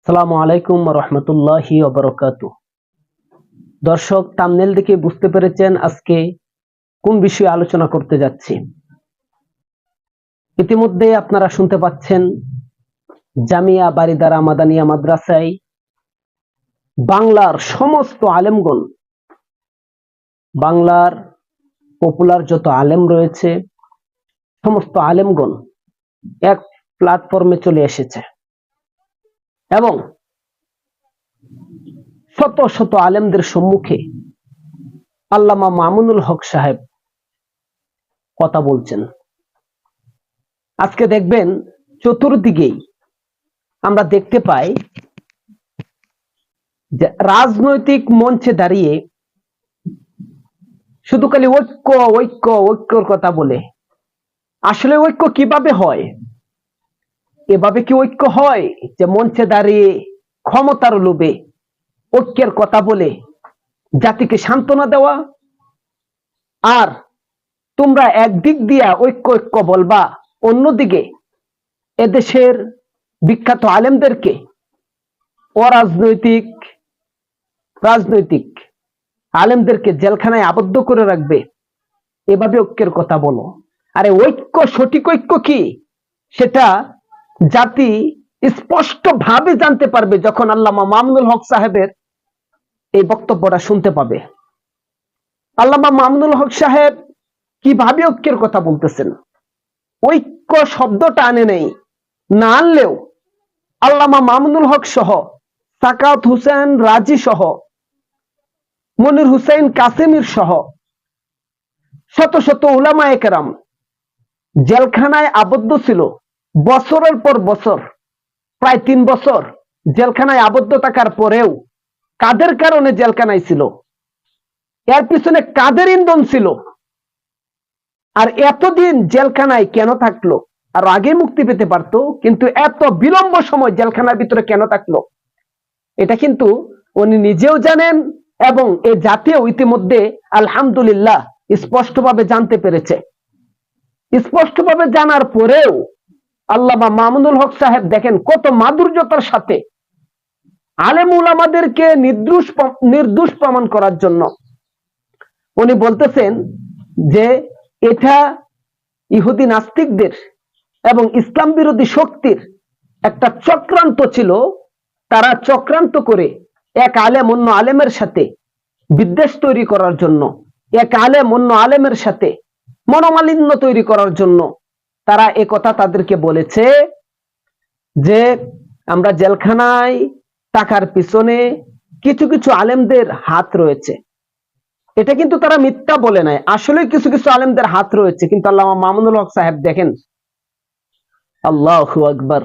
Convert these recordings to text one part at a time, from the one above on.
আসসালামু আলাইকুম রহমতুল্লাহি ওয়া বারাকাতুহু। দর্শক, থাম্বনেল দেখে বুঝতে পেরেছেন আজকে কোন বিষয়ে আলোচনা করতে যাচ্ছি। ইতিমধ্যে আপনারা শুনতে পাচ্ছেন জামিয়া বারিদারা মাদানিয়া মাদ্রাসায় বাংলার সমস্ত আলেমগণ, বাংলার পপুলার যত আলেম রয়েছে সমস্ত আলেমগণ এক প্ল্যাটফর্মে চলে এসেছে এবং শত শত আলেমদের সম্মুখে আল্লামা মামুনুল হক সাহেব কথা বলছেন। আজকে দেখবেন চতুর্দিকেই আমরা দেখতে পাই যে রাজনৈতিক মঞ্চে দাঁড়িয়ে শুধু খালি ঐক্য ঐক্য ঐক্যর কথা বলে। আসলে ঐক্য কিভাবে হয়? এভাবে কি ঐক্য হয় যে মঞ্চে দাঁড়িয়ে ক্ষমতার লোভে ঐক্যের কথা বলে জাতিকে সান্ত্বনা দেওয়া, আর তোমরা একদিক দিয়া ঐক্য ঐক্য বলবা, অন্যদিকে এদেশের বিখ্যাত আলেমদেরকে অরাজনৈতিক রাজনৈতিক আলেমদেরকে জেলখানায় আবদ্ধ করে রাখবে? এভাবে ঐক্যের কথা বলো। আরে ঐক্য, সঠিক ঐক্য কি সেটা জাতি স্পষ্ট ভাবে জানতে পারবে যখন আল্লামা মামুনুল হক সাহেবের এই বক্তব্যটা শুনতে পাবে। আল্লামা মামুনুল হক সাহেব কিভাবে ঐক্যের কথা বলতেছেন? ঐক্য শব্দটা আনে নেই, না আনলেও আল্লামা মামুনুল হক সহ সাকাত হোসেন রাজি সহ মনির হুসাইন কাসেমির সহ শত শত উলামায়ে কেরাম জেলখানায় আবদ্ধ ছিল বছরের পর বছর, প্রায় 3 বছর জেলখানায় আবদ্ধ থাকার পরেও কাদের কারণে জেলখানায় ছিল, এর পিছনে কাদের ইন্ধন ছিল, আর এতদিন জেলখানায় কেন থাকলো? আর আগে মুক্তি পেতে পারতো, কিন্তু এত বিলম্ব সময় জেলখানার ভিতরে কেন থাকলো? এটা কিন্তু উনি নিজেও জানেন এবং এই জাতীয় ইতিমধ্যে আলহামদুলিল্লাহ স্পষ্টভাবে জানতে পেরেছে। স্পষ্টভাবে জানার পরেও আল্লামা মামুনুল হক সাহেব দেখেন কত মাধুর্যতার সাথে আলেম উলামাদেরকে নির্দোষ প্রমাণ করার জন্য উনি বলতেছেন যে এটা ইহুদি নাস্তিকদের এবং ইসলাম বিরোধী শক্তির একটা চক্রান্ত ছিল। তারা চক্রান্ত করে এক আলেম অন্য আলেমের সাথে বিদ্বেষ তৈরি করার জন্য, এক আলেম অন্য আলেমের সাথে মনোমালিন্য তৈরি করার জন্য তারা একথা তাদেরকে বলেছে যে আমরা জেলখানায় টাকার পিছনে কিছু কিছু আলেমদের হাত রয়েছে। এটা কিন্তু তারা মিথ্যা বলে নাই, আসলে কিছু কিছু আলেমদের হাত রয়েছে। কিন্তু আল্লামা মামুনুল হক সাহেব দেখেন, আল্লাহু আকবার,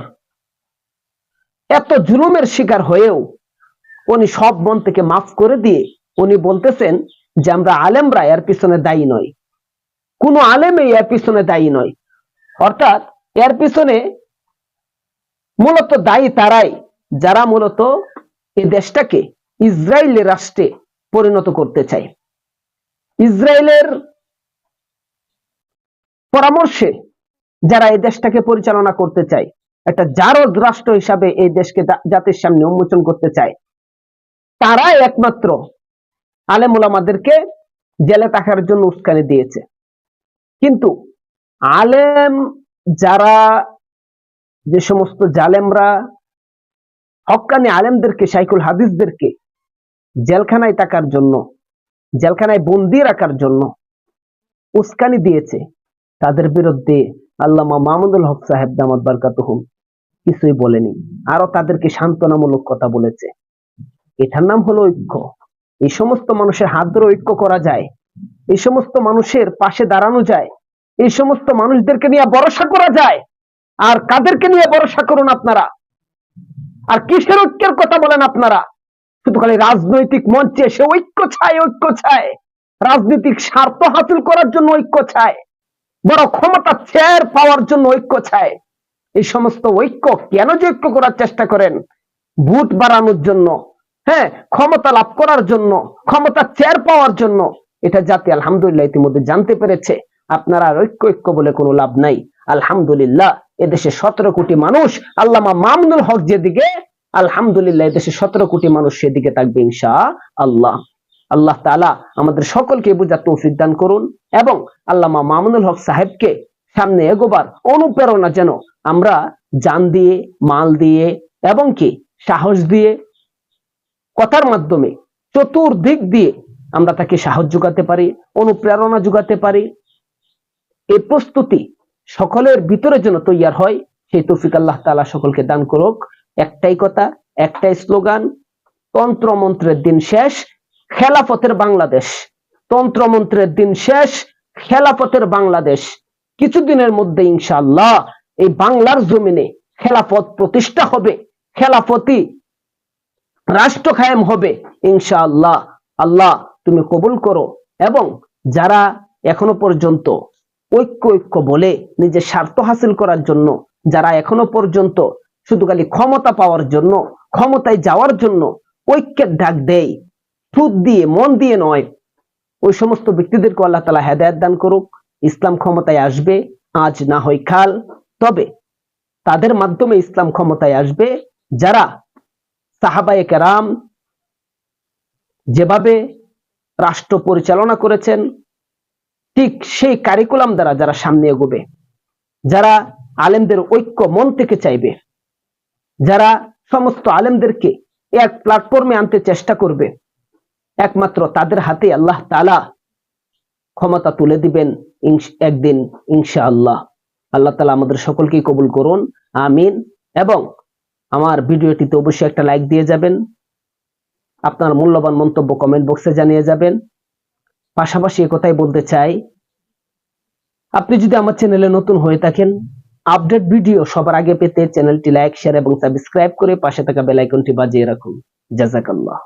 এত জুলুমের শিকার হয়েও উনি সব মন থেকে মাফ করে দিয়ে উনি বলতেছেন যে আমরা আলেমরা এর পিছনে দায়ী নয়, কোন আলেমই এর পিছনে দায়ী নয়। অর্থাৎ এর পিছনে মূলত দায়ী তারাই যারা মূলত এই দেশটাকে ইসরায়েলের রাষ্ট্রে পরিণত করতে চায়, ইসরায়েলের পরামর্শে যারা এই দেশটাকে পরিচালনা করতে চায়, একটা জারজ রাষ্ট্র হিসাবে এই দেশকে জাতির সামনে উন্মোচন করতে চায়, তারাই একমাত্র আলেম ওলামাদেরকে জেলে থাকার জন্য উস্কানি দিয়েছে। কিন্তু আলেম যারা, যে সমস্ত জালেমরা হক্কানি আলেমদেরকে, শাইখুল হাদিসদেরকে জেলখানায় থাকার জন্য, জেলখানায় বন্দি রাখার জন্য উস্কানি দিয়েছে, তাদের বিরুদ্ধে আল্লামা মামুনুল হক সাহেব দামাত বারকাতুহুম কিছুই বলেনি, আরো তাদেরকে সান্ত্বনামূলক কথা বলেছে। এটার নাম হলো ঐক্য। এই সমস্ত মানুষের হাত ধরে ঐক্য করা যায়, এই সমস্ত মানুষের পাশে দাঁড়ানো যায়, এই সমস্ত মানুষদেরকে নিয়ে ভরসা করা যায়। আর কাদেরকে নিয়ে ভরসা করুন আপনারা? আর কিসের ঐক্যের কথা বলেন আপনারা? শুধু খালি রাজনৈতিক মঞ্চে সে ঐক্য চায়, ঐক্য চায়, রাজনৈতিক স্বার্থ হাসিল করার জন্য ঐক্য চায়, বড় ক্ষমতা চেয়ার পাওয়ার জন্য ঐক্য চায়। এই সমস্ত ঐক্য কেন যে ঐক্য করার চেষ্টা করেন? ভোট বাড়ানোর জন্য, হ্যাঁ, ক্ষমতা লাভ করার জন্য, ক্ষমতা চেয়ার পাওয়ার জন্য। এটা জাতি আলহামদুলিল্লাহ ইতিমধ্যে জানতে পেরেছে। আপনারা ঐক্য ঐক্য বলে কোনো লাভ নাই। আলহামদুলিল্লাহ এদেশে 17 কোটি মানুষ আল্লামা মামুনুল হক যেদিকে আলহামদুলিল্লাহ দেশে 17 কোটি মানুষ সেদিকে থাকবে ইনশাআল্লাহ। আল্লাহ তাআলা আমাদের সকলকে বুঝার তৌফিক দান করুন এবং আল্লামা মামুনুল হক সাহেবকে সামনে এগোবার অনুপ্রেরণা যেন আমরা জান দিয়ে, মাল দিয়ে এবং কি সাহস দিয়ে, কথার মাধ্যমে, চতুর্দিক দিয়ে আমরা তাকে সাহস যোগাতে পারি, অনুপ্রেরণা যোগাতে পারি। এই প্রস্তুতি সকলের ভিতরে যেন তৈরি হয়, সেই তৌফিক আল্লাহ তাআলা সকলকে দান করুক। একটাই কথা, একটাই স্লোগান, তন্ত্রমন্ত্রের দিন শেষ, খেলাফতের বাংলাদেশ। তন্ত্রমন্ত্রের দিন শেষ, খেলাফতের বাংলাদেশ। কিছুদিনের মধ্যে ইনশাআল্লাহ এই বাংলার জমিনে খেলাফত প্রতিষ্ঠা হবে, খেলাফতি রাষ্ট্র কায়েম হবে ইনশাআল্লাহ। আল্লাহ তুমি কবুল করো। এবং যারা এখনো পর্যন্ত ঐক্য ঐক্য বলে নিজের স্বার্থ হাসিল করার জন্য, যারা এখনো পর্যন্ত শুধু খালি ক্ষমতা পাওয়ার জন্য, ক্ষমতায় যাওয়ার জন্য ঐক্যের ডাক দেয়, সুদ দিয়ে মন দিয়ে নয়, ওই সমস্ত ব্যক্তিদেরকে আল্লাহ তাআলা হেদায়েত দান করুক। ইসলাম ক্ষমতায় আসবে, আজ না হয় কাল, তবে তাদের মাধ্যমে ইসলাম ক্ষমতায় আসবে যারা সাহাবায়ে কেরাম যেভাবে রাষ্ট্র পরিচালনা করেছেন ঠিক সেই কারিকুলাম দ্বারা যারা সামনে এগোবে, যারা আলেমদের ঐক্য মন থেকে চাইবে, যারা সমস্ত আলেমদেরকে এক প্ল্যাটফর্মে আনতে চেষ্টা করবে, একমাত্র তাদের হাতে আল্লাহ তাআলা ক্ষমতা তুলে দিবেন একদিন ইনশাআল্লাহ। আল্লাহ তাআলা আমাদের সকলকেই কবুল করুন, আমিন। এবং আমার ভিডিওটিতে অবশ্যই একটা লাইক দিয়ে যাবেন, আপনার মূল্যবান মন্তব্য কমেন্ট বক্সে জানিয়ে যাবেন। পাশাপাশি একথাই বলতে চাই, আপনি যদি আমার চ্যানেলে নতুন হয়ে থাকেন, আপডেট ভিডিও সবার আগে পেতে চ্যানেলটি লাইক, শেয়ার এবং সাবস্ক্রাইব করে পাশে থাকা বেল আইকনটি বাজিয়ে রাখুন। জাযাকাল্লাহ।